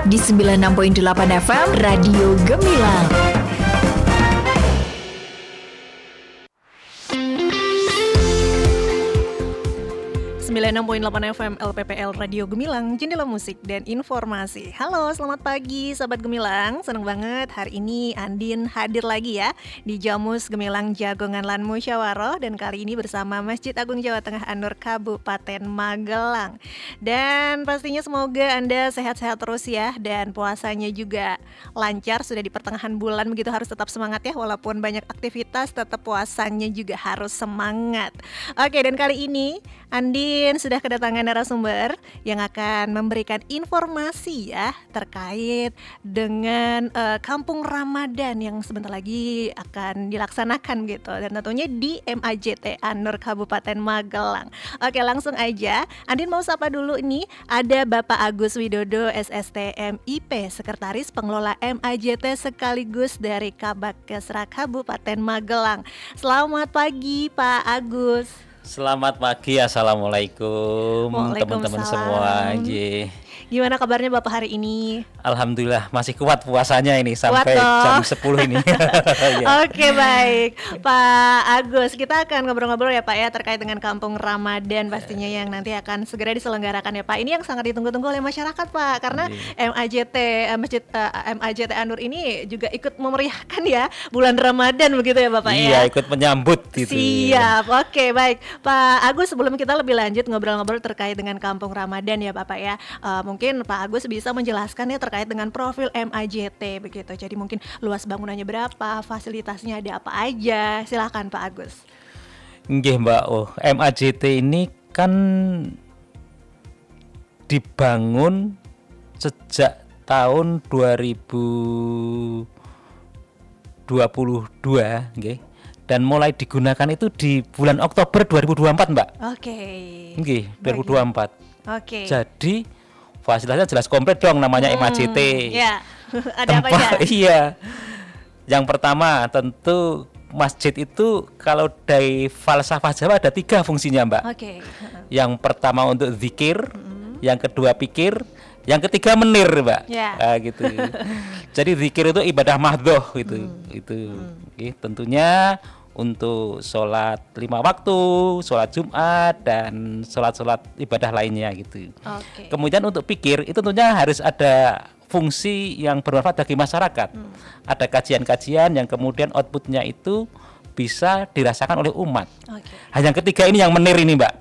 di 96.8 FM Radio Gemilang. 96.8 FM LPPL Radio Gemilang, jendela musik dan informasi. Halo, selamat pagi Sobat Gemilang. Senang banget hari ini Andin hadir lagi ya di Jamus Gemilang Jagongan Lan Musyawaroh, dan kali ini bersama Masjid Agung Jawa Tengah An-Nur Kabupaten Magelang. Dan pastinya semoga Anda sehat-sehat terus ya, dan puasanya juga lancar. Sudah di pertengahan bulan begitu, harus tetap semangat ya, walaupun banyak aktivitas tetap puasanya juga harus semangat. Oke, dan kali ini Andin sudah kedatangan narasumber yang akan memberikan informasi ya terkait dengan Kampung Ramadan yang sebentar lagi akan dilaksanakan gitu, dan tentunya di MAJT An-Nur Kabupaten Magelang. Oke, langsung aja Andin mau sapa dulu nih, ada Bapak Agus Widodo SST MIP, Sekretaris Pengelola MAJT sekaligus dari Kabakesra Kabupaten Magelang. Selamat pagi Pak Agus. Selamat pagi, assalamualaikum teman-teman semua. Gimana kabarnya Bapak hari ini? Alhamdulillah masih kuat puasanya ini sampai jam 10 ini. Oke, baik Pak Agus, kita akan ngobrol-ngobrol ya Pak ya terkait dengan Kampung Ramadan pastinya yang nanti akan segera diselenggarakan ya Pak. Ini yang sangat ditunggu-tunggu oleh masyarakat Pak, karena MAJT MAJT An-Nur ini juga ikut memeriahkan ya bulan Ramadan begitu ya Bapak ya. Iya, ikut menyambut gitu. Siap. Oke, baik Pak Agus, sebelum kita lebih lanjut ngobrol-ngobrol terkait dengan Kampung Ramadan ya Bapak ya, mungkin Pak Agus bisa menjelaskan ya terkait dengan profil MAJT begitu. Jadi mungkin luas bangunannya berapa, fasilitasnya ada apa aja. Silakan Pak Agus. Nggih Mbak, MAJT ini kan dibangun sejak tahun 2022 nggih. Dan mulai digunakan itu di bulan Oktober 2024 Mbak. Oke. Nggih, 2024. Oke. Jadi fasilitasnya jelas komplit dong, namanya MAJT. Ya, ada apa aja? Iya. Yang pertama tentu masjid itu kalau dari falsafah Jawa ada 3 fungsinya Mbak. Oke. Yang pertama untuk zikir, yang kedua pikir, yang ketiga menir Mbak. Ya. Gitu. Jadi zikir itu ibadah mahdhoh itu. Oke, tentunya untuk sholat 5 waktu, sholat Jumat, dan sholat-sholat ibadah lainnya gitu. Okay. Kemudian untuk pikir itu tentunya harus ada fungsi yang bermanfaat bagi masyarakat. Ada kajian-kajian yang kemudian outputnya itu bisa dirasakan oleh umat. Okay. Yang ketiga ini yang menir ini Mbak,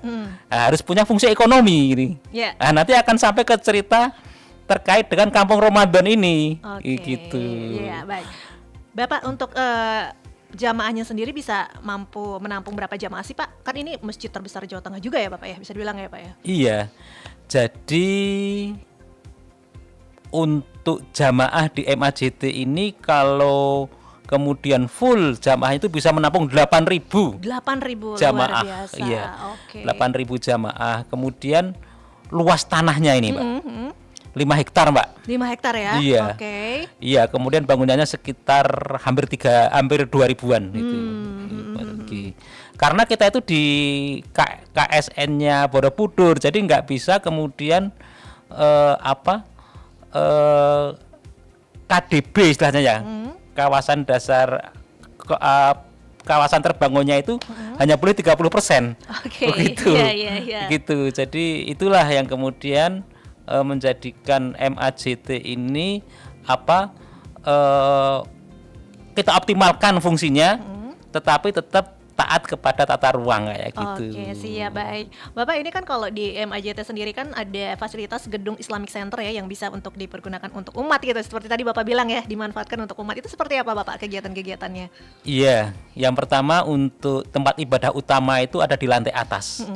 harus punya fungsi ekonomi ini. Yeah. Nanti akan sampai ke cerita terkait dengan Kampung Ramadan ini. Gitu. Iya, baik. Bapak, untuk jamaahnya sendiri bisa mampu menampung berapa jamaah sih Pak? Kan ini masjid terbesar Jawa Tengah juga ya Bapak ya, bisa dibilang ya Pak ya? Iya, jadi untuk jamaah di MAJT ini kalau kemudian full jamaah itu bisa menampung 8.000 jamaah. Luar biasa. Iya, okay. 8.000 jamaah. Kemudian luas tanahnya ini Mbak, 5 hektar Mbak. 5 hektar ya? Iya. Okay. Iya, kemudian bangunannya sekitar hampir 2.000-an itu. Karena kita itu di KSN-nya Borobudur, jadi nggak bisa kemudian KDB istilahnya ya. Kawasan dasar kawasan terbangunnya itu hanya boleh 30%. Begitu. Iya. Begitu. Jadi itulah yang kemudian menjadikan MAJT ini kita optimalkan fungsinya, tetapi tetap taat kepada tata ruang kayak gitu. Oke, siap, baik. Bapak, ini kan kalau di MAJT sendiri kan ada fasilitas gedung Islamic Center ya yang bisa untuk dipergunakan untuk umat gitu. Seperti tadi Bapak bilang ya, dimanfaatkan untuk umat. Itu seperti apa Bapak kegiatan-kegiatannya? Iya, yang pertama untuk tempat ibadah utama itu ada di lantai atas.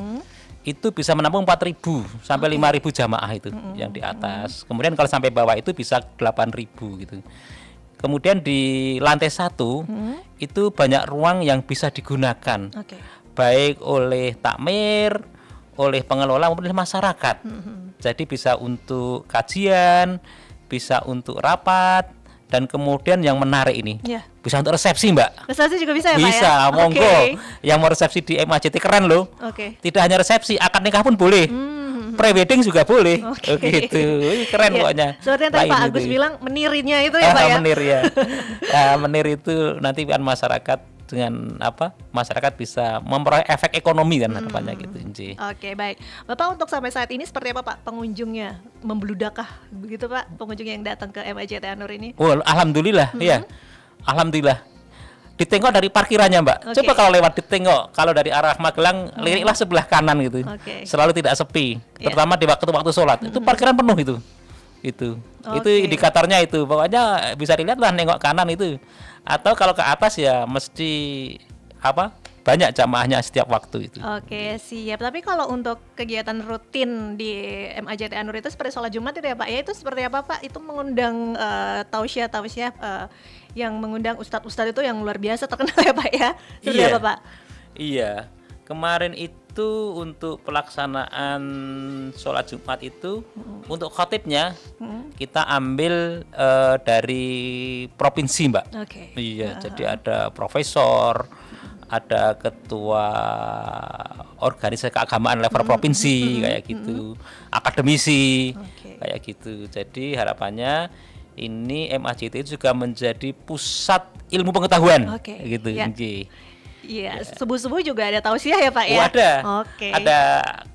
Itu bisa menampung 4.000 sampai 5.000 jamaah itu yang di atas. Kemudian kalau sampai bawah itu bisa 8.000 gitu. Kemudian di lantai 1 itu banyak ruang yang bisa digunakan, baik oleh takmir, oleh pengelola maupun oleh masyarakat. Jadi bisa untuk kajian, bisa untuk rapat, dan kemudian yang menarik ini bisa untuk resepsi Mbak. Resepsi juga bisa ya Pak? Bisa, monggo. Yang mau resepsi di MAJT keren loh. Tidak hanya resepsi, akad nikah pun boleh. Pre-wedding juga boleh. Oke. Gitu. Keren Iya. pokoknya. Seperti yang tadi Lain Pak Agus itu. bilang menirnya itu ya Pak ya. Menir ya. Menir itu nanti kan masyarakat dengan apa? Masyarakat bisa memperoleh efek ekonomi kan harapannya gitu. Nji. Oke, baik. Bapak untuk sampai saat ini seperti apa Pak pengunjungnya? Membludakkah begitu Pak pengunjung yang datang ke MAJT Anur ini? Oh, alhamdulillah, ya. Alhamdulillah. Ditengok dari parkirannya, Mbak. Oke. Coba kalau lewat ditengok, kalau dari arah Magelang, liriklah sebelah kanan gitu. Oke. Selalu tidak sepi, Ya. terutama di waktu-waktu sholat. Itu parkiran penuh itu. Itu Oke. indikatornya itu. Pokoknya bisa dilihat lah nengok kanan itu. Atau kalau ke atas ya mesti apa? Banyak jamaahnya setiap waktu itu. Oke, siap. Tapi kalau untuk kegiatan rutin di MAJT Anur itu seperti sholat Jumat itu ya Pak, ya itu seperti apa Pak? Itu mengundang tausiah yang mengundang ustadz-ustadz itu yang luar biasa terkenal ya Pak ya? Seperti Iya. apa Pak? Iya, kemarin itu untuk pelaksanaan sholat Jumat itu untuk khotibnya kita ambil dari provinsi, Mbak. Oke. Iya, jadi ada profesor, ada ketua organisasi keagamaan level provinsi kayak gitu, akademisi Oke. kayak gitu. Jadi harapannya ini MAJT itu juga menjadi pusat ilmu pengetahuan, Oke, gitu. ya. Nggih. Iya, subuh-subuh juga ada tausiah ya Pak ya? Oh, ada. Oke. Ada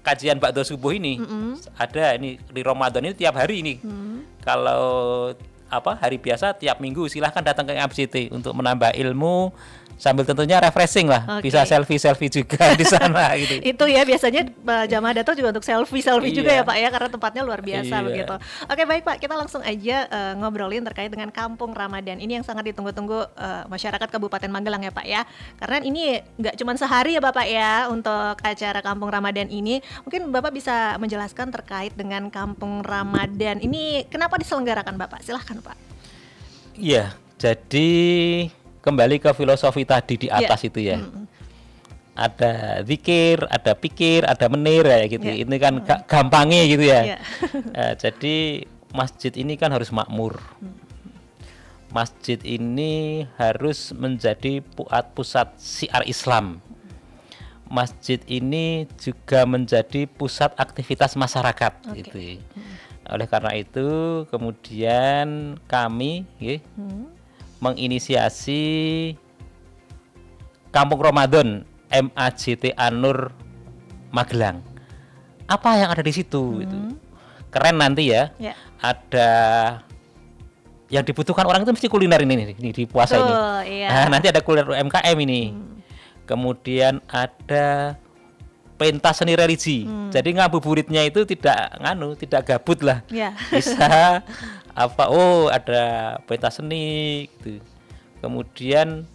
kajian Ba'da subuh ini. Ada ini di Ramadan ini tiap hari ini. Kalau apa hari biasa tiap minggu silahkan datang ke MAJT untuk menambah ilmu sambil tentunya refreshing lah. Oke. Bisa selfie juga di sana gitu. Itu ya biasanya jamaah datang juga untuk selfie juga Iya. ya Pak ya, karena tempatnya luar biasa Iya. begitu. Oke baik Pak, kita langsung aja ngobrolin terkait dengan Kampung Ramadan ini yang sangat ditunggu-tunggu masyarakat Kabupaten Magelang ya Pak ya. Karena ini nggak cuma sehari ya Bapak ya untuk acara Kampung Ramadan ini. Mungkin Bapak bisa menjelaskan terkait dengan Kampung Ramadan ini kenapa diselenggarakan Bapak? Silahkan Pak. Iya, jadi kembali ke filosofi tadi di atas itu ya. Ada zikir, ada pikir, ada menir ya gitu. Ya. Ini kan gampangnya gitu ya. Iya. Jadi masjid ini kan harus makmur. Masjid ini harus menjadi pusat syiar Islam. Masjid ini juga menjadi pusat aktivitas masyarakat Oke. gitu. Oleh karena itu kemudian kami menginisiasi Kampung Ramadan MAJT Anur Magelang. Apa yang ada di situ gitu. Keren nanti ya. Ya. Ada yang dibutuhkan orang itu mesti kuliner ini di puasa ini. Betul, iya. Nah, nanti ada kuliner UMKM ini. Kemudian ada pentas seni religi. Jadi ngabuburitnya itu tidak gabut lah. Ya. Bisa ada pentas seni gitu. Kemudian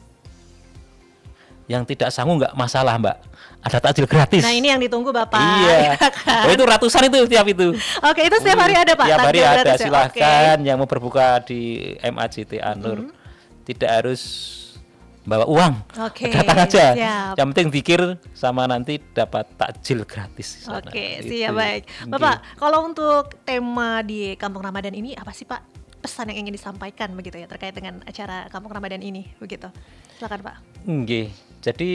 yang tidak sanggup nggak masalah Mbak, ada takjil gratis. Nah ini yang ditunggu Bapak. Iya. Kan? Oh, itu ratusan itu tiap itu. Oke, itu setiap hari ada Pak? Tiap hari takjil ada, gratis ya? silahkan yang mau berbuka di MAJT Anur. Tidak harus bawa uang, Oke, datang aja. siap. Yang penting zikir sama nanti dapat takjil gratis di sana. Oke, Gitu. siap baik. Bapak, kalau untuk tema di Kampung Ramadan ini apa sih Pak? Pesan yang ingin disampaikan begitu ya terkait dengan acara Kampung Ramadan ini begitu. Silakan Pak. Nggih. Jadi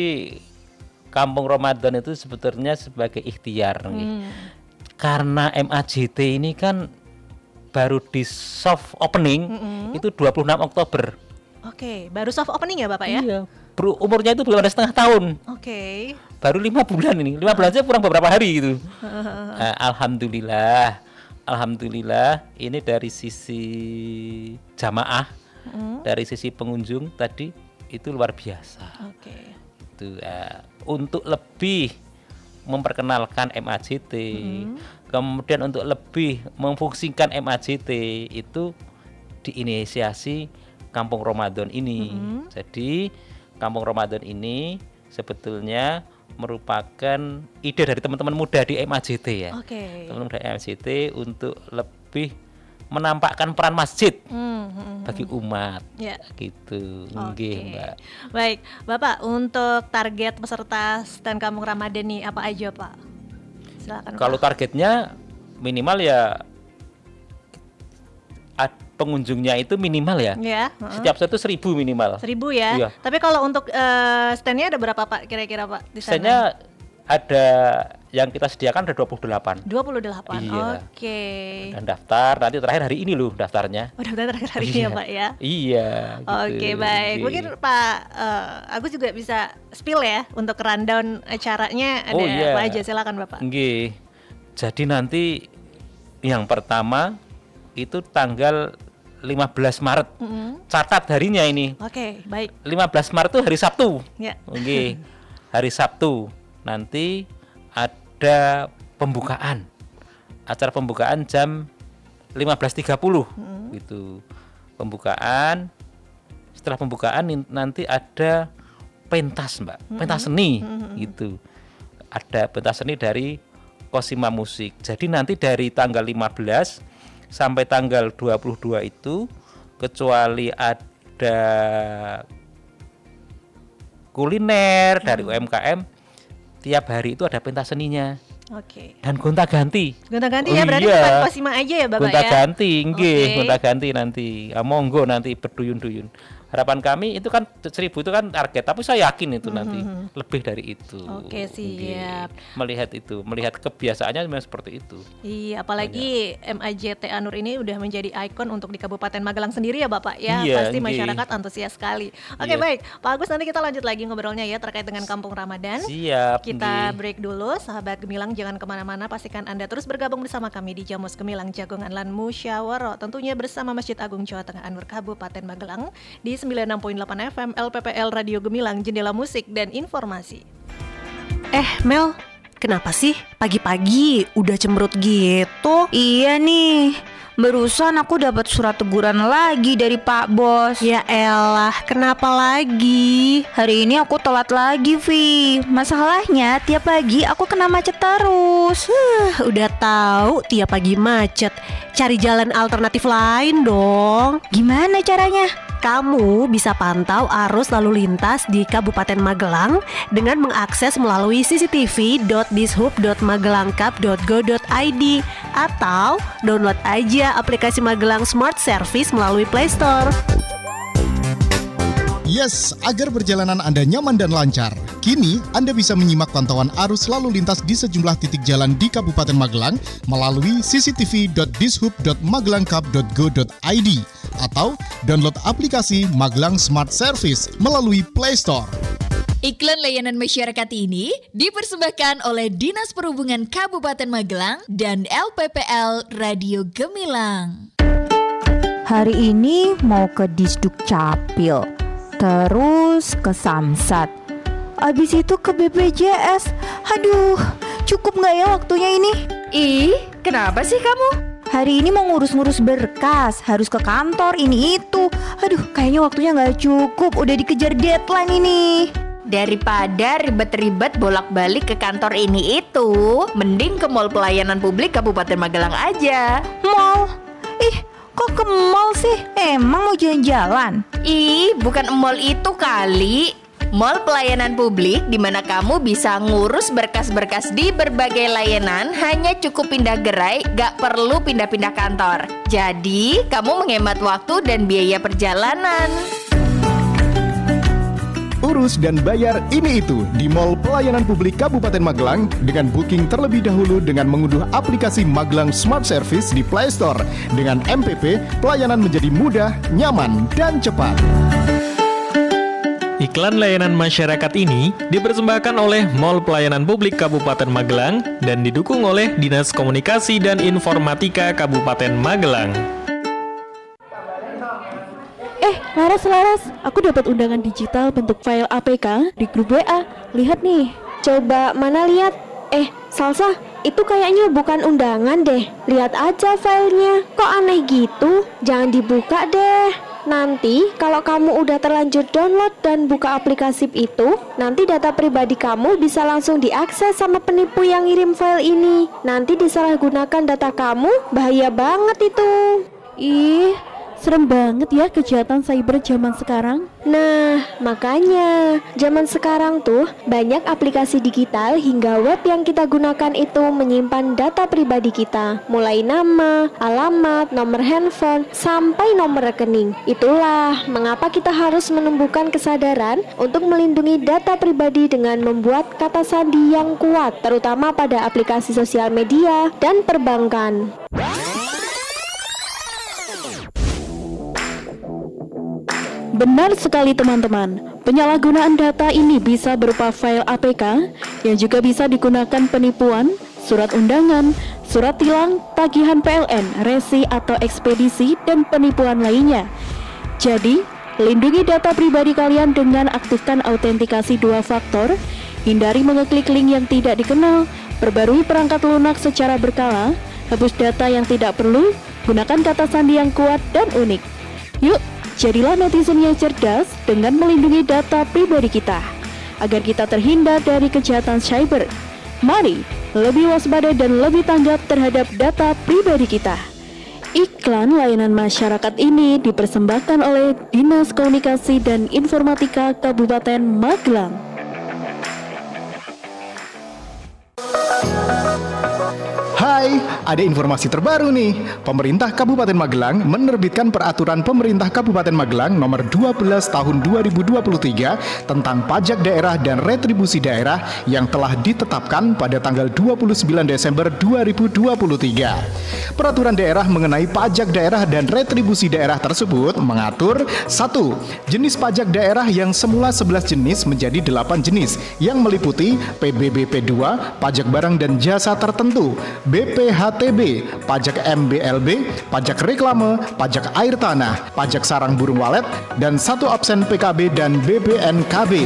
Kampung Ramadan itu sebetulnya sebagai ikhtiar nggih. Karena MAJT ini kan baru di soft opening itu 26 Oktober. Oke, baru soft opening ya Bapak ya? Iya. Umurnya itu belum ada setengah tahun. Oke. Baru 5 bulan ini. 5 bulan saja kurang beberapa hari gitu. Alhamdulillah ini dari sisi jamaah, dari sisi pengunjung tadi itu luar biasa. Oke. Itu untuk lebih memperkenalkan MAJT, kemudian untuk lebih memfungsikan MAJT itu diinisiasi Kampung Ramadan ini. Jadi Kampung Ramadan ini sebetulnya merupakan ide dari teman-teman muda di MAJT ya. Oke. Teman-teman dari MAJT untuk lebih menampakkan peran masjid bagi umat. Ya. Gitu. Oke. Nggih, Mbak. Baik, Bapak untuk target peserta stand Kampung Ramadan nih apa aja Pak? Silakan. Kalau Pak. targetnya minimal ya pengunjungnya itu minimal ya. Ya. Setiap satu 1.000 minimal. 1.000 ya. Iya. Tapi kalau untuk standnya ada berapa Pak kira-kira Pak di sana? Misalnya ada yang kita sediakan ada 28. 28. Iya. Oke. Dan daftar nanti terakhir hari ini loh daftarnya. Oh, daftar terakhir hari ini ya, Pak ya. Iya. Gitu. Oke, baik. Oke. Mungkin Pak Agus juga bisa spill ya untuk rundown acaranya ada apa aja, silakan Bapak. Nggih. Jadi nanti yang pertama itu tanggal 15 Maret. Catat harinya ini. Oke, baik. 15 Maret itu hari Sabtu. Ya. Oke. Hari Sabtu. Nanti ada pembukaan. Acara pembukaan jam 15.30 gitu. Pembukaan. Setelah pembukaan nanti ada pentas, Mbak. Pentas seni gitu. Ada pentas seni dari Cosima Musik. Jadi nanti dari tanggal 15 sampai tanggal 22 itu kecuali ada kuliner dari UMKM, tiap hari itu ada pentas seninya. Oke. Dan gonta-ganti. Gonta-ganti ya, berarti bukan Cosima aja ya Bapak ya? Gonta-ganti, nggih, Oke. gonta-ganti nanti. Monggo nanti berduyun-duyun. Harapan kami itu kan 1.000 itu kan target, tapi saya yakin itu nanti lebih dari itu. Oke, siap. Nggih. Melihat kebiasaannya memang seperti itu. Iya, apalagi MAJT Anur ini udah menjadi ikon untuk di Kabupaten Magelang sendiri ya Bapak ya. Iya, Pasti nggih. masyarakat antusias sekali. Oke, Iya. baik. Pak Agus, nanti kita lanjut lagi ngobrolnya ya terkait dengan Kampung Ramadan. Siap. Kita nggih. break dulu, sahabat Gemilang, jangan kemana-mana. Pastikan Anda terus bergabung bersama kami di Jamus Gemilang Jagongan Lan Musyawaro. Tentunya bersama Masjid Agung Jawa Tengah Anur Kabupaten Magelang di 96.8 FM LPPL Radio Gemilang, Jendela Musik dan Informasi. Mel, kenapa sih pagi-pagi udah cemberut gitu? Iya nih, barusan aku dapat surat teguran lagi dari Pak Bos. Ya elah, kenapa lagi? Hari ini aku telat lagi, Vi. Masalahnya tiap pagi aku kena macet terus. Udah tahu tiap pagi macet. Cari jalan alternatif lain dong. Gimana caranya? Kamu bisa pantau arus lalu lintas di Kabupaten Magelang dengan mengakses melalui cctv.dishub.magelangcup.go.id atau download aja aplikasi Magelang Smart Service melalui Play Store. Yes, agar perjalanan Anda nyaman dan lancar. Kini, Anda bisa menyimak pantauan arus lalu lintas di sejumlah titik jalan di Kabupaten Magelang melalui cctv.dishub.magelangcup.go.id atau download aplikasi Magelang Smart Service melalui Play Store. Iklan layanan masyarakat ini dipersembahkan oleh Dinas Perhubungan Kabupaten Magelang dan LPPL Radio Gemilang. Hari ini mau ke Disduk Capil, terus ke Samsat, abis itu ke BPJS. Aduh, cukup gak ya waktunya ini? Ih, kenapa sih kamu? Hari ini mau ngurus-ngurus berkas, harus ke kantor ini itu. Aduh, kayaknya waktunya gak cukup, udah dikejar deadline ini. Daripada ribet-ribet bolak-balik ke kantor ini itu, mending ke Mall Pelayanan Publik Kabupaten Magelang aja. Mall? Ih, kok ke mall sih? Emang mau jalan-jalan? Ih, bukan mall itu kali. Mall Pelayanan Publik di mana kamu bisa ngurus berkas-berkas di berbagai layanan, hanya cukup pindah gerai, gak perlu pindah-pindah kantor. Jadi, kamu menghemat waktu dan biaya perjalanan. Urus dan bayar ini itu di Mall Pelayanan Publik Kabupaten Magelang dengan booking terlebih dahulu dengan mengunduh aplikasi Magelang Smart Service di Play Store. Dengan MPP, pelayanan menjadi mudah, nyaman, dan cepat. Iklan layanan masyarakat ini dipersembahkan oleh Mall Pelayanan Publik Kabupaten Magelang dan didukung oleh Dinas Komunikasi dan Informatika Kabupaten Magelang. Laras, aku dapat undangan digital bentuk file APK di grup WA. Lihat nih. Coba mana lihat? Salsa, itu kayaknya bukan undangan deh. Lihat aja filenya. Kok aneh gitu? Jangan dibuka deh. Nanti kalau kamu udah terlanjur download dan buka aplikasi itu, nanti data pribadi kamu bisa langsung diakses sama penipu yang ngirim file ini. Nanti disalahgunakan data kamu, bahaya banget itu. Ih, Serem banget ya kejahatan cyber zaman sekarang. Nah, makanya zaman sekarang tuh banyak aplikasi digital hingga web yang kita gunakan itu menyimpan data pribadi kita, mulai nama, alamat, nomor handphone, sampai nomor rekening. Itulah mengapa kita harus menumbuhkan kesadaran untuk melindungi data pribadi dengan membuat kata sandi yang kuat, terutama pada aplikasi sosial media dan perbankan. Benar sekali teman-teman, penyalahgunaan data ini bisa berupa file APK yang juga bisa digunakan penipuan, surat undangan, surat tilang, tagihan PLN, resi atau ekspedisi, dan penipuan lainnya. Jadi, lindungi data pribadi kalian dengan aktifkan autentikasi 2 faktor, hindari mengeklik link yang tidak dikenal, perbarui perangkat lunak secara berkala, hapus data yang tidak perlu, gunakan kata sandi yang kuat dan unik. Yuk, jadilah netizen yang cerdas dengan melindungi data pribadi kita, agar kita terhindar dari kejahatan cyber. Mari, lebih waspada dan lebih tanggap terhadap data pribadi kita. Iklan layanan masyarakat ini dipersembahkan oleh Dinas Komunikasi dan Informatika Kabupaten Magelang. Hai, ada informasi terbaru nih. Pemerintah Kabupaten Magelang menerbitkan Peraturan Pemerintah Kabupaten Magelang Nomor 12 Tahun 2023 tentang pajak daerah dan retribusi daerah yang telah ditetapkan pada tanggal 29 Desember 2023. Peraturan daerah mengenai pajak daerah dan retribusi daerah tersebut mengatur 1. Jenis pajak daerah yang semula 11 jenis menjadi 8 jenis yang meliputi PBBP 2, pajak barang dan jasa tertentu, BPHTB, pajak MBLB, pajak reklame, pajak air tanah, pajak sarang burung walet, dan 1 absen PKB dan BPNKB.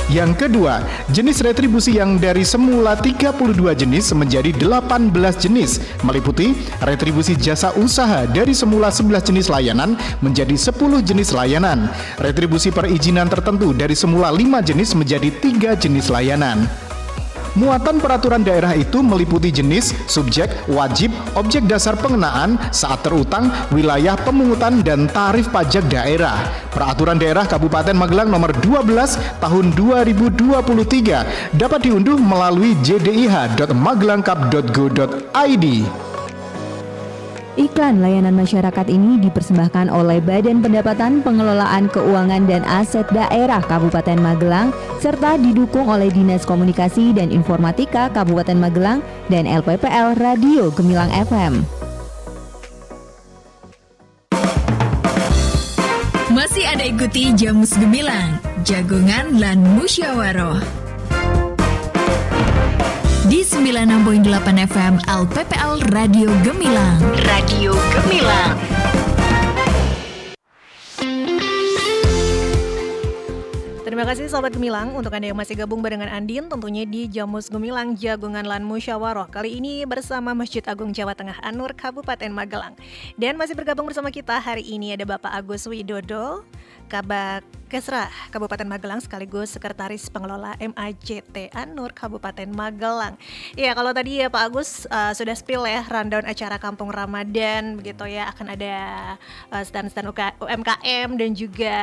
Yang kedua, jenis retribusi yang dari semula 32 jenis menjadi 18 jenis, meliputi retribusi jasa usaha dari semula 11 jenis layanan menjadi 10 jenis layanan, retribusi perizinan tertentu dari semula 5 jenis menjadi 3 jenis layanan. Muatan peraturan daerah itu meliputi jenis, subjek, wajib, objek dasar pengenaan, saat terutang, wilayah pemungutan, dan tarif pajak daerah. Peraturan daerah Kabupaten Magelang Nomor 12 Tahun 2023 dapat diunduh melalui jdih.magelangkap.go.id. Iklan layanan masyarakat ini dipersembahkan oleh Badan Pendapatan Pengelolaan Keuangan dan Aset Daerah Kabupaten Magelang serta didukung oleh Dinas Komunikasi dan Informatika Kabupaten Magelang dan LPPL Radio Gemilang FM. Masih Anda ikuti Jamus Gemilang, Jagongan lan Musyawaroh di 96.8 FM LPPL Radio Gemilang. Radio Gemilang. Terima kasih Sobat Gemilang untuk Anda yang masih gabung barengan Andin tentunya di Jamus Gemilang Jagongan lan Musyawaroh. Kali ini bersama Masjid Agung Jawa Tengah Anur Kabupaten Magelang. Dan masih bergabung bersama kita hari ini ada Bapak Agus Widodo, Kabak Kesra Kabupaten Magelang sekaligus Sekretaris Pengelola MAJT Anur Kabupaten Magelang. Ya, kalau tadi ya Pak Agus sudah spill ya rundown acara Kampung Ramadan begitu ya, akan ada stand-stand UMKM dan juga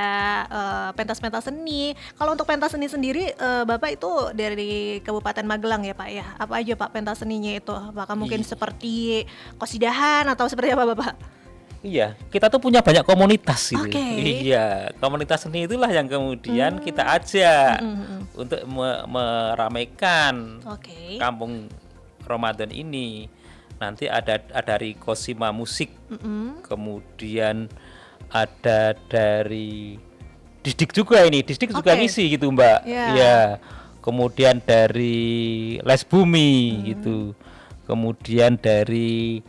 pentas-pentas seni. Kalau untuk pentas seni sendiri Bapak itu dari Kabupaten Magelang ya Pak ya. Apa aja Pak pentas seninya itu? Apakah mungkin seperti qasidahan atau seperti apa Bapak? Iya, kita tuh punya banyak komunitas gitu. Okay. Iya, komunitas seni itulah yang kemudian kita ajak untuk meramaikan Kampung Ramadan ini. Nanti ada dari Kosima Musik, kemudian ada dari Disdik juga ini, Disdik juga ngisi gitu Mbak. Iya. Kemudian dari Les Bumi gitu. Kemudian dari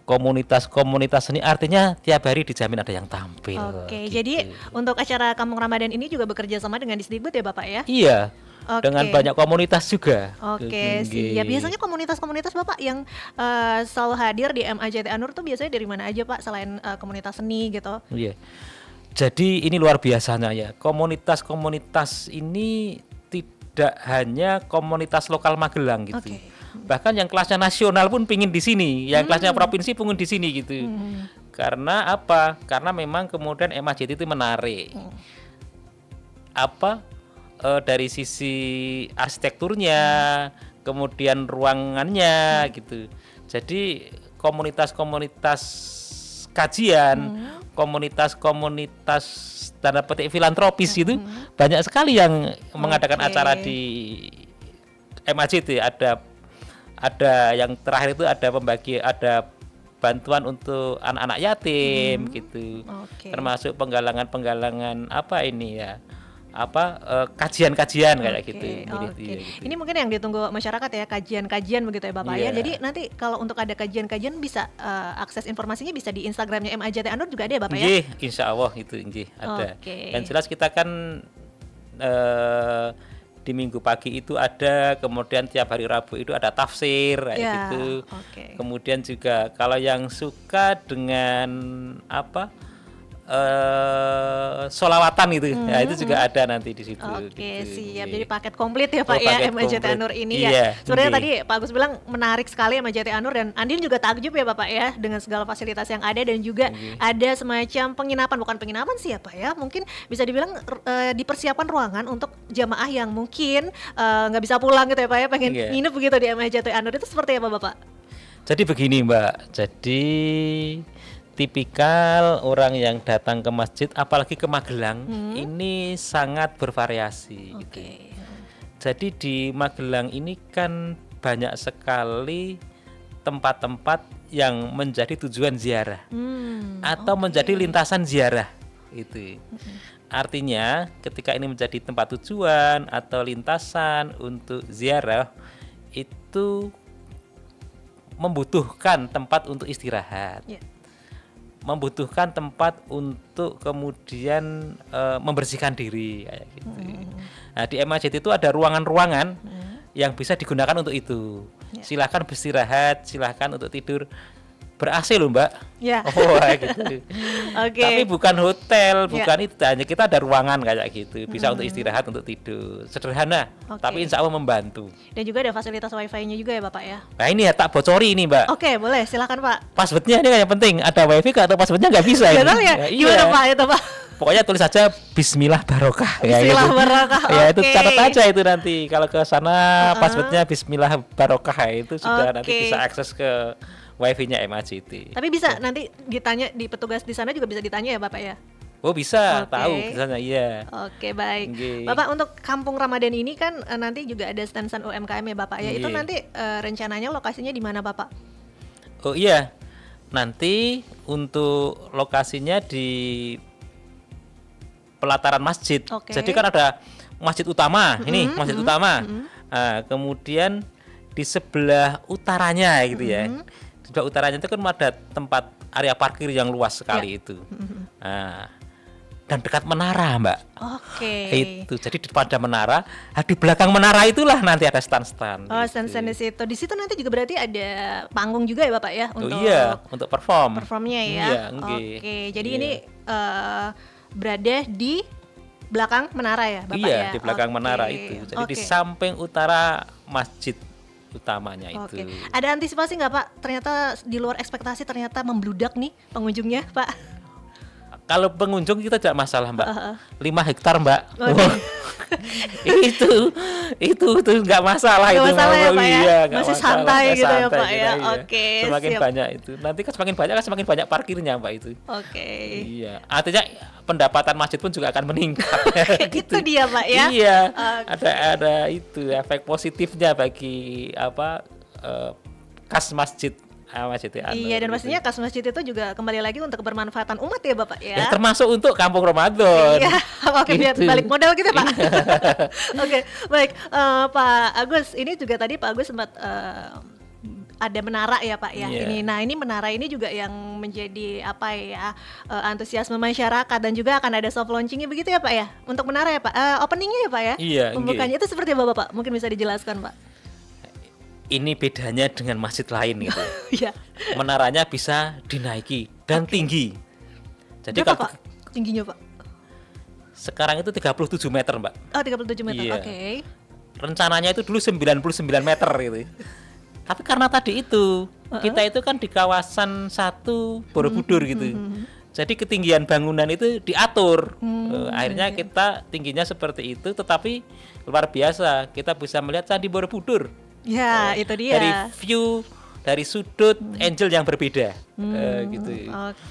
komunitas-komunitas seni, artinya tiap hari dijamin ada yang tampil. Oke, gitu. jadi untuk acara Kampung Ramadan ini juga bekerja sama dengan Disdikbud ya Bapak ya? Iya, dengan banyak komunitas juga. Oke, ya biasanya komunitas-komunitas Bapak yang selalu hadir di MAJT Anur tuh biasanya dari mana aja Pak selain komunitas seni gitu? Iya, jadi ini luar biasanya ya, komunitas-komunitas ini tidak hanya komunitas lokal Magelang gitu. Bahkan yang kelasnya nasional pun pingin di sini, yang kelasnya provinsi pun di sini gitu. Karena apa? Karena memang kemudian MAJT itu menarik. Dari sisi arsitekturnya, kemudian ruangannya gitu. Jadi komunitas-komunitas kajian, komunitas-komunitas tanda petik filantropis itu banyak sekali yang mengadakan acara di MAJT. Ada yang terakhir itu ada bantuan untuk anak-anak yatim gitu. Termasuk penggalangan kajian-kajian kayak gitu. Gitu. Ini mungkin yang ditunggu masyarakat ya, kajian-kajian begitu ya Bapak ya. Jadi nanti kalau untuk ada kajian-kajian bisa akses informasinya bisa di Instagramnya MAJT Anur juga ada ya Bapak ya? Insya Allah itu ada. Yang jelas kita kan di minggu pagi itu ada, kemudian tiap hari Rabu itu ada tafsir kayak gitu. Kemudian juga kalau yang suka dengan sholawatan itu, itu juga ada nanti di situ. Siap. Jadi paket komplit ya Pak ya MAJT Anur ini ya. Sebenarnya tadi Pak Agus bilang menarik sekali MAJT Anur, dan Andin juga takjub ya Bapak ya dengan segala fasilitas yang ada, dan juga ada semacam penginapan, bukan penginapan sih ya Pak ya, mungkin bisa dibilang dipersiapkan ruangan untuk jamaah yang mungkin nggak bisa pulang gitu ya Pak ya, pengen nginep begitu di MAJT Anur. Itu seperti apa Bapak? Jadi begini Mbak, tipikal orang yang datang ke masjid, apalagi ke Magelang, ini sangat bervariasi. Gitu. Jadi di Magelang ini kan banyak sekali tempat-tempat yang menjadi tujuan ziarah atau menjadi lintasan ziarah. Itu. Artinya ketika ini menjadi tempat tujuan atau lintasan untuk ziarah, itu membutuhkan tempat untuk istirahat. Membutuhkan tempat untuk kemudian membersihkan diri kayak gitu. Nah, di MAJT itu ada ruangan-ruangan yang bisa digunakan untuk itu. Silahkan beristirahat, silahkan untuk tidur. Ber-AC loh Mbak. Gitu. Tapi bukan hotel, bukan itu. Hanya kita ada ruangan kayak gitu, bisa untuk istirahat, untuk tidur. Sederhana, tapi insya Allah membantu. Dan juga ada fasilitas wifi-nya juga ya Bapak ya. Nah ini ya tak bocori ini Mbak. Boleh, silakan Pak. Passwordnya ini yang penting, ada wifi atau passwordnya nggak bisa. Betul ya? Gimana Pak itu Pak? Pokoknya tulis saja Bismillah Barokah. Bismillah Barokah. Ya itu catat aja itu nanti. Kalau ke sana passwordnya Bismillah Barokah itu sudah nanti bisa akses ke wifi-nya MAJT. Tapi bisa nanti ditanya di petugas di sana juga bisa ditanya ya Bapak ya? Oh bisa, tahu misalnya iya. Baik. Bapak, untuk Kampung Ramadan ini kan nanti juga ada stand-stand UMKM ya Bapak ya. Itu nanti rencananya lokasinya di mana Bapak? Oh iya, nanti untuk lokasinya di pelataran masjid. Jadi kan ada masjid utama, ini masjid utama. Nah, kemudian di sebelah utaranya gitu ya. Di sebelah utaranya itu kan ada tempat area parkir yang luas sekali itu. Nah, dan dekat menara Mbak. Itu jadi pada menara, di belakang menara itulah nanti ada stand-stand. Stand-stand di situ. Di situ nanti juga berarti ada panggung juga ya Bapak ya untuk performnya ya. Jadi ini berada di belakang menara ya Bapak ya? Di belakang menara itu. Jadi di samping utara masjid utamanya itu. Ada antisipasi nggak Pak? Ternyata di luar ekspektasi ternyata membludak nih pengunjungnya Pak. Kalau pengunjung kita tidak masalah Mbak. 5 hektar Mbak. itu nggak masalah itu. Masalah ya Pak ya? Masih masalah, santai gitu ya Pak ya. Semakin banyak itu. Nanti kan semakin banyak kan semakin banyak parkirnya Mbak itu. Iya. Artinya pendapatan masjid pun juga akan meningkat. Itu dia Pak ya. Iya. Ada itu efek positifnya bagi kas masjid. Iya, dan pastinya kas masjid itu juga kembali lagi untuk kebermanfaatan umat ya Bapak ya. Termasuk untuk Kampung Ramadan. Iya, biar balik modal gitu Pak. Baik Pak Agus, ini juga tadi Pak Agus sempat ada menara ya Pak ya. Ini menara ini juga yang menjadi antusiasme masyarakat, dan juga akan ada soft launchingnya begitu ya Pak ya untuk menara ya Pak. Openingnya ya Pak ya. Iya. Pembukanya itu seperti apa Bapak? Mungkin bisa dijelaskan Pak. Ini bedanya dengan masjid lain gitu. Menaranya bisa dinaiki dan tinggi. Jadi berapa Pak tingginya Pak? Sekarang itu 37 meter Mbak. 37 meter, Rencananya itu dulu 99 meter gitu. Tapi karena tadi itu kita itu kan di kawasan 1 Borobudur gitu. Jadi ketinggian bangunan itu diatur. Akhirnya kita tingginya seperti itu, tetapi luar biasa. Kita bisa melihat Candi Borobudur. Ya, itu dia. Dari view, dari sudut angle yang berbeda, gitu.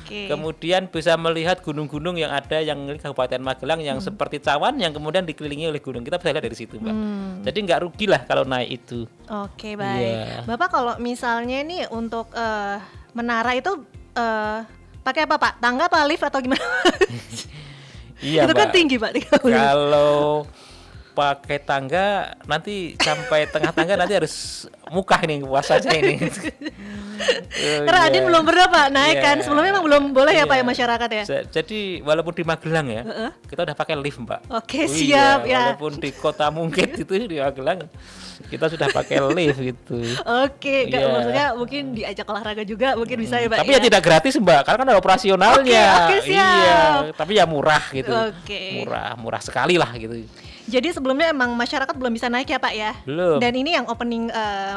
Kemudian bisa melihat gunung-gunung yang ada yang di Kabupaten Magelang yang seperti cawan yang kemudian dikelilingi oleh gunung. Kita bisa lihat dari situ, Mbak. Jadi nggak rugilah kalau naik itu. Oke, baik. Bapak kalau misalnya nih untuk menara itu pakai apa, Pak? Tangga apa lift atau gimana? Iya, itu Mbak. kan tinggi, Pak. Kalau pakai tangga nanti sampai tengah tangga nanti harus mukah nih puasanya ini. Karena Adin belum pernah Pak naik kan, sebelumnya memang belum boleh ya Pak ya masyarakat ya. Jadi walaupun di Magelang ya, kita udah pakai lift Mbak. Oke, siap ya. Walaupun di kota Mungkit itu di Magelang kita sudah pakai lift gitu. Oke, maksudnya mungkin diajak olahraga juga mungkin bisa ya Pak. Tapi ya tidak gratis Mbak, karena kan ada operasionalnya. Oke, siap. Iya, tapi ya murah gitu. Oke. Murah sekali lah gitu. Jadi sebelumnya emang masyarakat belum bisa naik ya Pak ya? Belum. Dan ini yang opening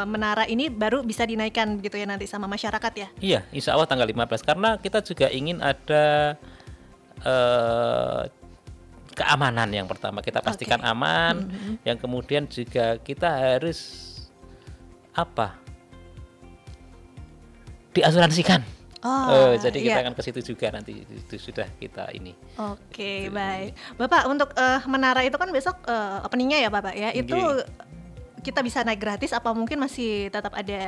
menara ini baru bisa dinaikkan gitu ya nanti sama masyarakat ya? Iya, insya Allah tanggal 15. Karena kita juga ingin ada keamanan yang pertama. Kita pastikan aman. Yang kemudian juga kita harus diasuransikan. Jadi kita akan ke situ juga nanti, itu sudah kita ini. Oke, baik. Bapak untuk menara itu kan besok openingnya ya Bapak ya. Itu kita bisa naik gratis apa mungkin masih tetap ada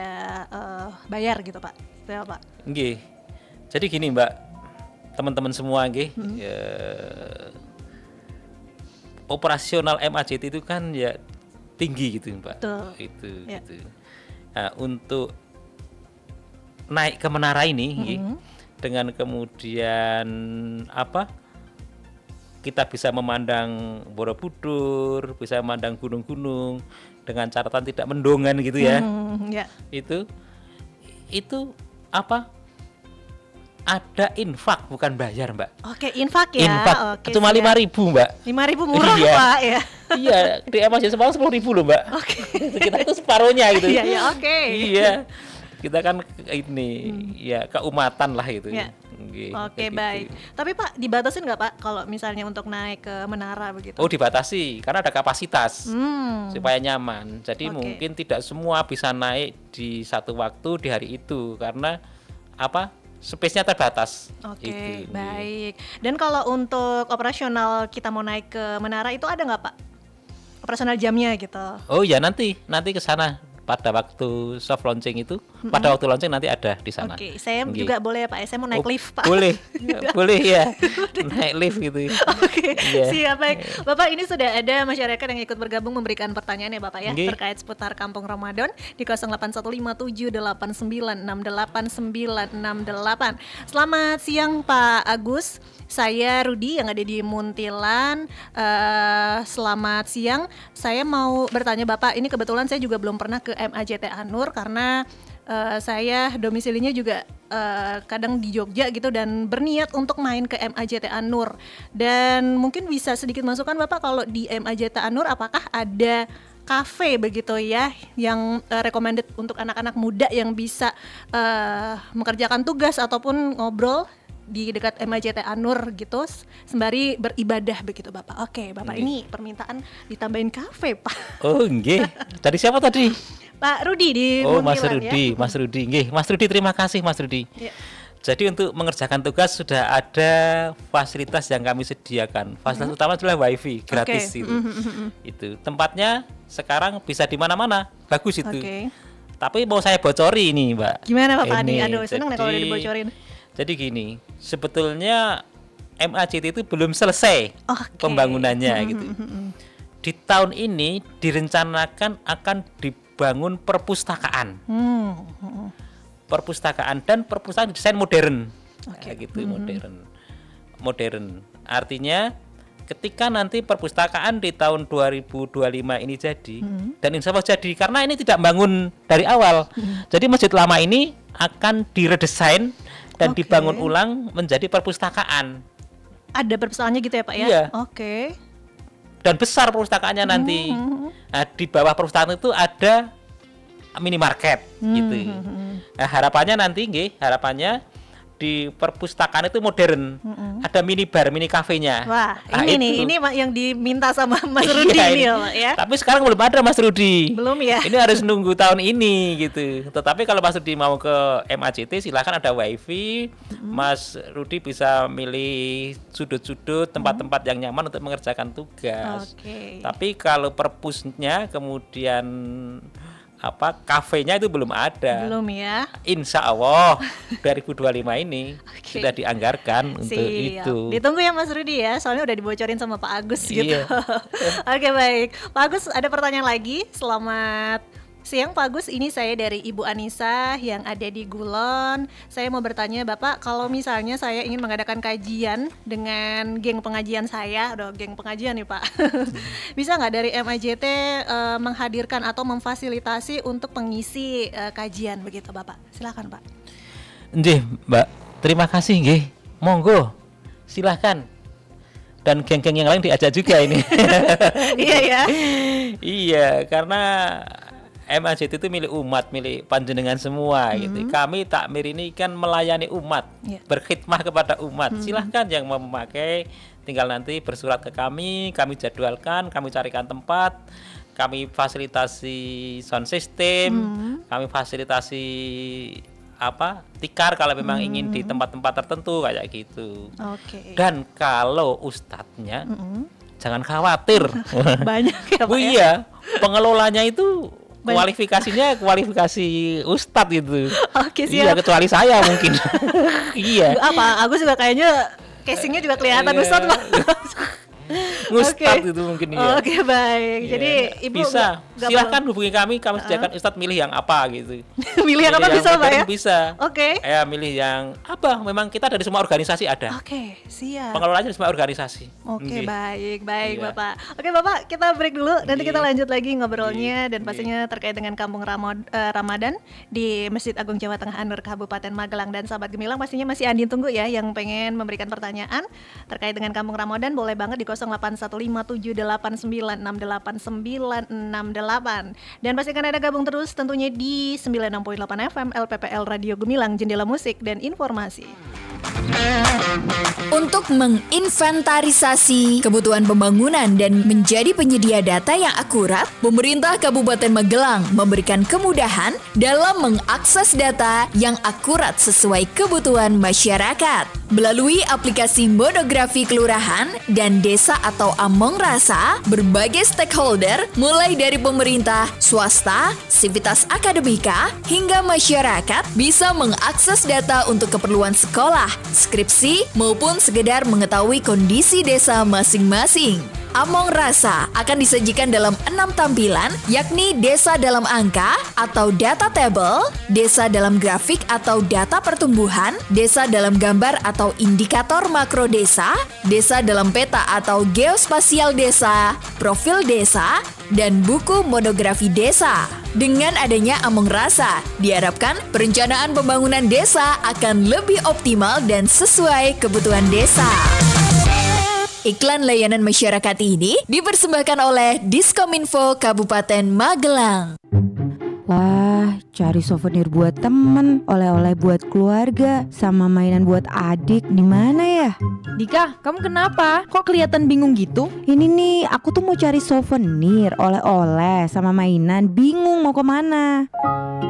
bayar gitu Pak? Ya, Pak. Nggih. Jadi gini Mbak, teman-teman semua nggih, operasional MAJT itu kan ya tinggi gitu Mbak. Itu. Nah, untuk naik ke menara ini dengan kemudian kita bisa memandang Borobudur, bisa memandang gunung-gunung dengan catatan tidak mendongan gitu ya. Itu ada infak bukan bayar Mbak. Oke, infak ya. Infak cuma 5.000 Mbak. 5.000 murah Pak ya. Iya, di MAJT semalam 10.000 loh Mbak. Kita itu separuhnya gitu. Iya, oke. Iya. Kita kan ini ya keumatan lah itu. Oke, baik. Tapi Pak dibatasin nggak Pak kalau misalnya untuk naik ke menara begitu? Oh, dibatasi karena ada kapasitas supaya nyaman. Jadi mungkin tidak semua bisa naik di satu waktu di hari itu karena space-nya terbatas. Oke, baik. Dan kalau untuk operasional kita mau naik ke menara itu ada nggak Pak? Operasional jamnya gitu? Oh ya nanti ke sana. Pada waktu soft launching itu, pada waktu launching nanti ada di sana. Oke, saya juga boleh ya Pak, saya mau naik lift Pak. Boleh, boleh ya, naik lift gitu. Oke, siap baik. Bapak ini sudah ada masyarakat yang ikut bergabung memberikan pertanyaan ya Bapak ya, terkait seputar Kampung Ramadan di 081578968968. Selamat siang Pak Agus. Saya Rudi yang ada di Muntilan. Selamat siang. Saya mau bertanya Bapak, ini kebetulan saya juga belum pernah ke MAJT Anur karena saya domisilinya juga kadang di Jogja gitu dan berniat untuk main ke MAJT Anur. Dan mungkin bisa sedikit masukan Bapak kalau di MAJT Anur apakah ada kafe begitu ya yang recommended untuk anak-anak muda yang bisa mengerjakan tugas ataupun ngobrol di dekat MAJT Anur gitu sembari beribadah begitu Bapak. Oke, Bapak ini permintaan ditambahin kafe Pak. Oh nggih. Dari siapa tadi? Pak Rudi di Muntilan. Mas Rudi, ya? Mas Rudi. Nggih, Mas Rudi terima kasih Mas Rudi. Ya. Jadi untuk mengerjakan tugas sudah ada fasilitas yang kami sediakan. Fasilitas utama adalah WiFi gratis itu. Tempatnya sekarang bisa di mana-mana. Bagus itu. Tapi mau saya bocori ini, Mbak. Gimana Bapak Adi? Aduh, seneng nih kalau udah dibocorin. Jadi gini, sebetulnya MAJT itu belum selesai pembangunannya gitu. Di tahun ini direncanakan akan dibangun perpustakaan. Perpustakaan dan perpustakaan desain modern. Gitu, modern. Artinya ketika nanti perpustakaan di tahun 2025 ini jadi dan insya Allah jadi karena ini tidak bangun dari awal. Jadi masjid lama ini akan diredesain dan dibangun ulang menjadi perpustakaan. Ada perpustakaannya gitu ya Pak ya? Iya. Oke. Dan besar perpustakaannya nanti. Nah, di bawah perpustakaan itu ada minimarket gitu. Nah, harapannya di perpustakaan itu modern, ada minibar, mini kafenya. Wah, nah, ini yang diminta sama Mas Rudi ini ya. Tapi sekarang belum ada Mas Rudi. Belum ya. Ini harus nunggu tahun ini gitu. Tetapi kalau Mas Rudi mau ke MAJT silakan, ada wifi. Mas Rudi bisa milih sudut-sudut tempat-tempat yang nyaman untuk mengerjakan tugas. Tapi kalau perpusnya kemudian kafenya itu belum ada. Belum ya. Insya Allah 2025 ini sudah dianggarkan untuk itu. Ditunggu ya Mas Rudi ya, soalnya udah dibocorin sama Pak Agus gitu. Iya. Oke, baik. Pak Agus, ada pertanyaan lagi. Selamat siang Pak Agus, ini saya dari Ibu Anissa yang ada di Gulon. Saya mau bertanya Bapak, kalau misalnya saya ingin mengadakan kajian dengan geng pengajian saya, geng pengajian nih Pak, bisa nggak dari MAJT menghadirkan atau memfasilitasi untuk pengisi kajian begitu Bapak? Silakan Pak. Nggih Mbak, terima kasih nggih. Monggo, silakan. Dan geng-geng yang lain diajak juga ini. Iya ya. Iya, karena MAJT itu milik umat, milik panjenengan semua gitu. Kami takmir ini kan melayani umat, berkhidmah kepada umat. Silahkan yang mau memakai, tinggal nanti bersurat ke kami jadwalkan, kami carikan tempat, kami fasilitasi sound system, kami fasilitasi tikar kalau memang ingin di tempat-tempat tertentu kayak gitu. Dan kalau ustadznya jangan khawatir. Banyak ya Pak. Iya, pengelolanya itu kualifikasi ustadz itu. Siap. Iya, kecuali saya mungkin. Iya. Aku juga kayaknya casingnya juga kelihatan ustadz Pak. Ustadz itu mungkin ya. Oke, baik. Jadi Ibu bisa. Silahkan hubungi kami sediakan ustadz milih yang apa gitu. Milih yang apa bisa Pak ya? Bisa. Oke. Milih yang apa? Memang kita dari semua organisasi ada. Oke, siap. Pengelolanya dari semua organisasi. Oke, baik Bapak. Oke Bapak, kita break dulu. Nanti kita lanjut lagi ngobrolnya dan pastinya terkait dengan Kampung Ramadan di Masjid Agung Jawa Tengah Anur Kabupaten Magelang. Dan sahabat Gemilang pastinya masih Andin tunggu ya yang pengen memberikan pertanyaan terkait dengan Kampung Ramadan, boleh banget di 081578968968. Dan pastikan Anda gabung terus tentunya di 96.8 FM LPPL Radio Gemilang, Jendela Musik dan Informasi. Untuk menginventarisasi kebutuhan pembangunan dan menjadi penyedia data yang akurat, pemerintah Kabupaten Magelang memberikan kemudahan dalam mengakses data yang akurat sesuai kebutuhan masyarakat. Melalui aplikasi Monografi Kelurahan dan Desa atau Among Rasa, berbagai stakeholder mulai dari pemerintah, swasta, sivitas akademika, hingga masyarakat bisa mengakses data untuk keperluan sekolah, skripsi, maupun sekedar mengetahui kondisi desa masing-masing. Among Rasa akan disajikan dalam 6 tampilan, yakni desa dalam angka atau data table, desa dalam grafik atau data pertumbuhan, desa dalam gambar atau indikator makro desa, desa dalam peta atau geospasial desa, profil desa, dan buku monografi desa. Dengan adanya Among Rasa, diharapkan perencanaan pembangunan desa akan lebih optimal dan sesuai kebutuhan desa. Iklan layanan masyarakat ini dipersembahkan oleh Diskominfo Kabupaten Magelang. Wah, cari souvenir buat temen, oleh-oleh buat keluarga, sama mainan buat adik, di mana ya? Dika, kamu kenapa? Kok kelihatan bingung gitu? Ini nih, aku tuh mau cari souvenir, oleh-oleh, sama mainan, bingung mau kemana.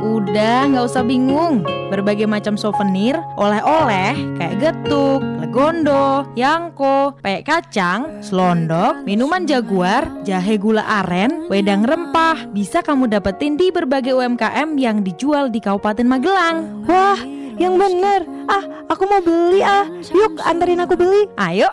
Udah, gak usah bingung. Berbagai macam souvenir, oleh-oleh, kayak getuk, legondo, yangko, peyek kacang, selondok, minuman jaguar, jahe gula aren, wedang rempah, bisa kamu dapetin di berbagai UMKM yang dijual di Kabupaten Magelang. Wah, yang bener. Aku mau beli Yuk, anterin aku beli. Ayo.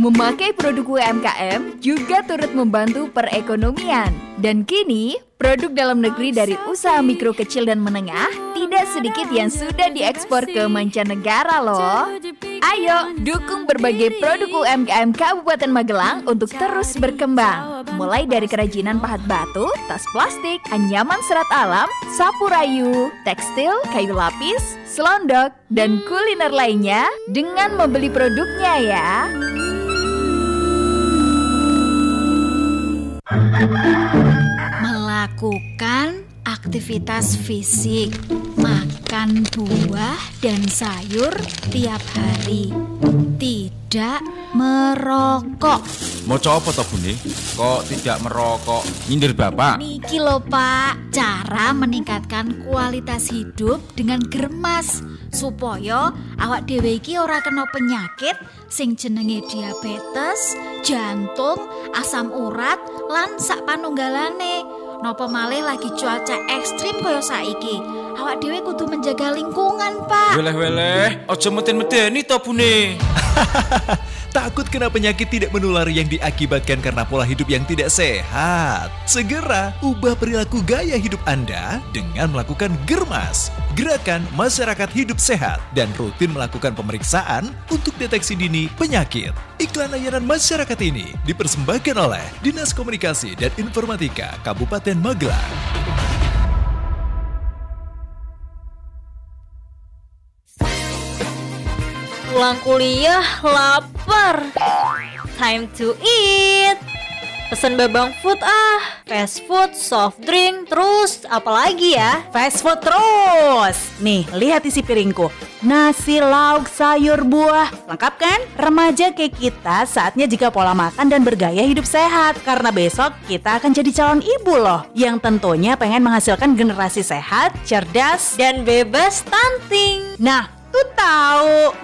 Memakai produk UMKM juga turut membantu perekonomian. Dan kini, produk dalam negeri dari usaha mikro kecil dan menengah tidak sedikit yang sudah diekspor ke mancanegara loh. Ayo, dukung berbagai produk UMKM Kabupaten Magelang untuk terus berkembang. Mulai dari kerajinan pahat batu, tas plastik, anyaman serat alam, sapu rayu, tekstil, kayu lapis, selondok, dan kuliner lainnya dengan membeli produknya ya. Lakukan aktivitas fisik, makan buah dan sayur tiap hari. Tidak merokok. Mau coba toh Bune? Kok tidak merokok? Nyindir bapak? Niki lho Pak, cara meningkatkan kualitas hidup dengan germas supaya awak dhewe iki ora kena penyakit sing jenenge diabetes, jantung, asam urat, lan sak panunggalane. Napa malih lagi cuaca ekstrim kaya saiki. Awak dhewe kudu menjaga lingkungan, Pak. Weleh-weleh, aja meden-medeni toh Bune. Takut kena penyakit tidak menular yang diakibatkan karena pola hidup yang tidak sehat. Segera ubah perilaku gaya hidup Anda dengan melakukan Germas, Gerakan Masyarakat Hidup Sehat, dan rutin melakukan pemeriksaan untuk deteksi dini penyakit. Iklan layanan masyarakat ini dipersembahkan oleh Dinas Komunikasi dan Informatika Kabupaten Magelang. Pulang kuliah lapar. Time to eat. Pesen Babang Food fast food, soft drink, terus apalagi ya? Fast food terus. Nih, lihat isi piringku. Nasi, lauk, sayur, buah. Lengkap kan? Remaja kayak kita saatnya jika pola makan dan bergaya hidup sehat. Karena besok kita akan jadi calon ibu loh. Yang tentunya pengen menghasilkan generasi sehat, cerdas, dan bebas stunting. Nah, tuh tahu.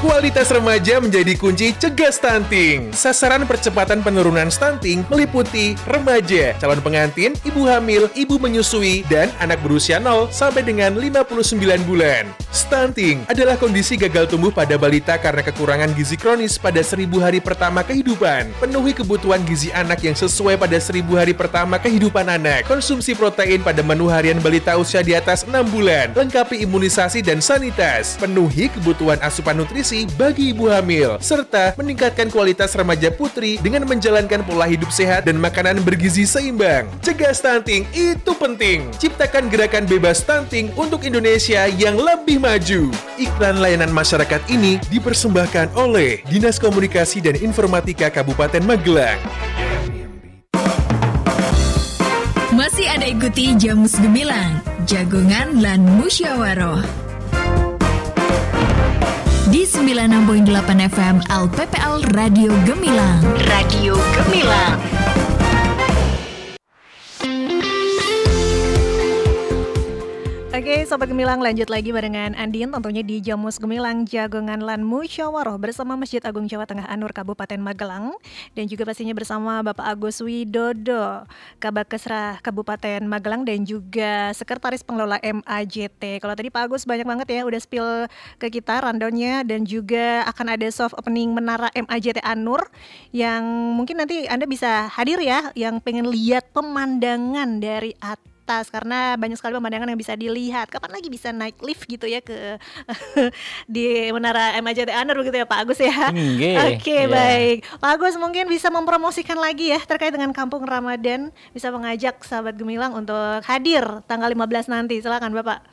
Kualitas remaja menjadi kunci cegah stunting. Sasaran percepatan penurunan stunting meliputi remaja, calon pengantin, ibu hamil, ibu menyusui, dan anak berusia 0 sampai dengan 59 bulan. Stunting adalah kondisi gagal tumbuh pada balita karena kekurangan gizi kronis pada 1000 hari pertama kehidupan. Penuhi kebutuhan gizi anak yang sesuai pada 1000 hari pertama kehidupan anak. Konsumsi protein pada menu harian balita usia di atas 6 bulan. Lengkapi imunisasi dan sanitas. Penuhi kebutuhan asupan nutrisi bagi ibu hamil, serta meningkatkan kualitas remaja putri dengan menjalankan pola hidup sehat dan makanan bergizi seimbang. Cegah stunting itu penting. Ciptakan gerakan bebas stunting untuk Indonesia yang lebih maju. Iklan layanan masyarakat ini dipersembahkan oleh Dinas Komunikasi dan Informatika Kabupaten Magelang. Masih ada ikuti Jamus Gemilang, Jagongan lan Musyawaroh di 96.8 FM LPPL Radio Gemilang. Radio Gemilang. Oke, Sobat Gemilang, lanjut lagi barengan Andin tentunya di Jamus Gemilang Jagongan lan Musyawaroh bersama Masjid Agung Jawa Tengah Anur Kabupaten Magelang, dan juga pastinya bersama Bapak Agus Widodo, Kabakesra Kabupaten Magelang, dan juga Sekretaris Pengelola MAJT. Kalau tadi Pak Agus banyak banget ya udah spill ke kita rundownnya, dan juga akan ada soft opening menara MAJT Anur yang mungkin nanti Anda bisa hadir ya, yang pengen lihat pemandangan dari atas, karena banyak sekali pemandangan yang bisa dilihat. Kapan lagi bisa naik lift gitu ya ke di Menara MAJT Anur begitu ya Pak Agus ya. Oke, baik. Pak Agus mungkin bisa mempromosikan lagi ya terkait dengan Kampung Ramadan, bisa mengajak sahabat Gemilang untuk hadir tanggal 15 nanti. Silakan Bapak.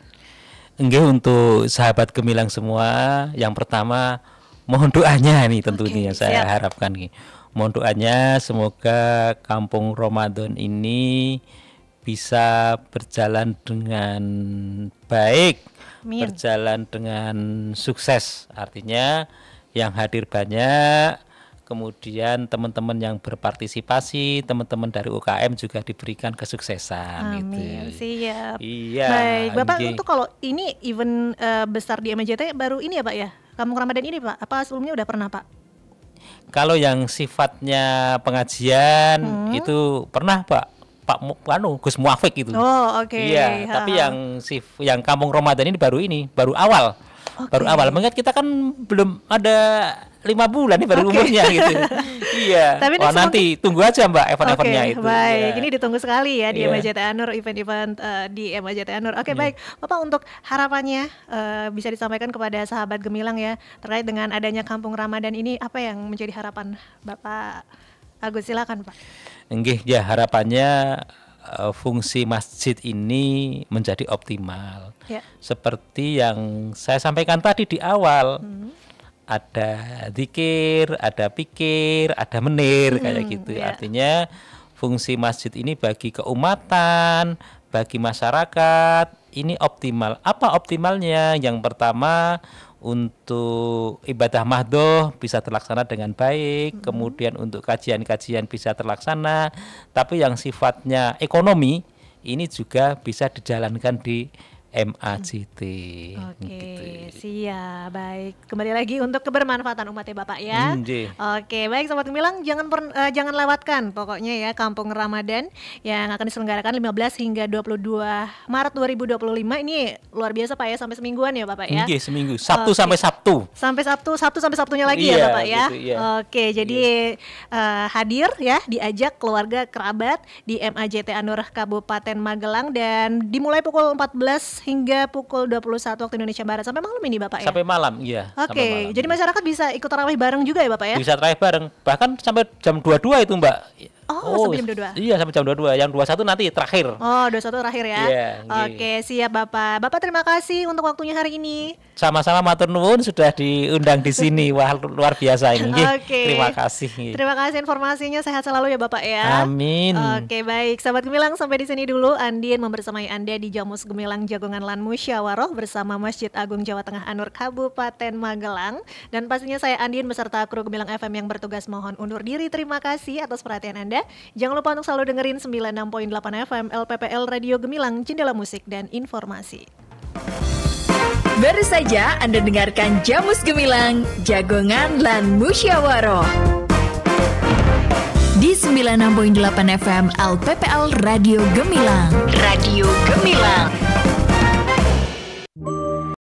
Nggih, untuk sahabat Gemilang semua, yang pertama mohon doanya nih tentunya yang saya harapkan nih. Mohon doanya semoga Kampung Ramadan ini bisa berjalan dengan baik, berjalan dengan sukses. Artinya yang hadir banyak, kemudian teman-teman yang berpartisipasi, teman-teman dari UKM juga diberikan kesuksesan. Amin. Gitu. Siap. Iya. Baik, Bapak untuk kalau ini event besar di MAJT baru ini ya Pak ya? Kampung Ramadan ini Pak? Apa sebelumnya udah pernah Pak? Kalau yang sifatnya pengajian itu pernah Pak. Pak Gus Muafik itu. Oh, oke. Iya, tapi yang Kampung Ramadan ini baru awal. Baru awal. Mengingat kita kan belum ada 5 bulan nih baru umurnya gitu. Iya. Tapi nanti tunggu aja Mbak event-eventnya itu. Baik, ini ditunggu sekali ya di Iya. MAJT Anur, event-event di MAJT Anur. Oke, baik. Bapak untuk harapannya bisa disampaikan kepada sahabat Gemilang ya terkait dengan adanya Kampung Ramadan ini, apa yang menjadi harapan Bapak Agus? Silakan Pak. Nggih, ya harapannya fungsi masjid ini menjadi optimal. Ya. Seperti yang saya sampaikan tadi di awal. ada zikir, ada pikir, ada menir kayak gitu. Artinya fungsi masjid ini bagi keumatan, bagi masyarakat ini optimal. Apa optimalnya? Yang pertama, untuk ibadah mahdoh bisa terlaksana dengan baik, kemudian untuk kajian-kajian bisa terlaksana, tapi yang sifatnya ekonomi ini juga bisa dijalankan di MAJT. Oke, siap. Baik. Kembali lagi untuk kebermanfaatan umat ya Bapak ya. Oke, baik Sobat Gemilang, jangan lewatkan pokoknya ya Kampung Ramadan yang akan diselenggarakan 15 hingga 22 Maret 2025. Ini luar biasa Pak ya, sampai semingguan ya Bapak ya. Seminggu, Sabtu sampai Sabtu. Sampai Sabtu sampai Sabtunya lagi ya Bapak ya. Gitu, Oke, jadi hadir ya, diajak keluarga kerabat di MAJT An-Nur Kabupaten Magelang dan dimulai pukul 14 hingga pukul 21 waktu Indonesia Barat sampai malam ini Bapak ya? Sampai malam, iya. Oke, jadi masyarakat bisa ikut tarawih bareng juga ya Bapak ya? Bisa tarawih bareng, bahkan sampai jam 22 itu Mbak. Sampai jam 22? Iya, sampai jam 22, yang 21 nanti terakhir. 21 terakhir ya? Iya. Oke, siap Bapak. Bapak terima kasih untuk waktunya hari ini. Sama-sama matur nuwun sudah diundang di sini. Wah, luar biasa ini. Oke. Terima kasih. Terima kasih informasinya, sehat selalu ya Bapak ya. Amin. Oke, baik. Sahabat Gemilang, sampai di sini dulu Andin membersamai Anda di Jamus Gemilang Jagongan Lan Musyawaroh bersama Masjid Agung Jawa Tengah An-Nur Kabupaten Magelang. Dan pastinya saya Andin beserta kru Gemilang FM yang bertugas mohon undur diri. Terima kasih atas perhatian Anda. Jangan lupa untuk selalu dengerin 96.8 FM LPPL Radio Gemilang, Jendela Musik dan Informasi. Baru saja Anda dengarkan Jamus Gemilang, Jagongan Lan Musyawaroh di 96.8 FM LPPL Radio Gemilang. Radio Gemilang.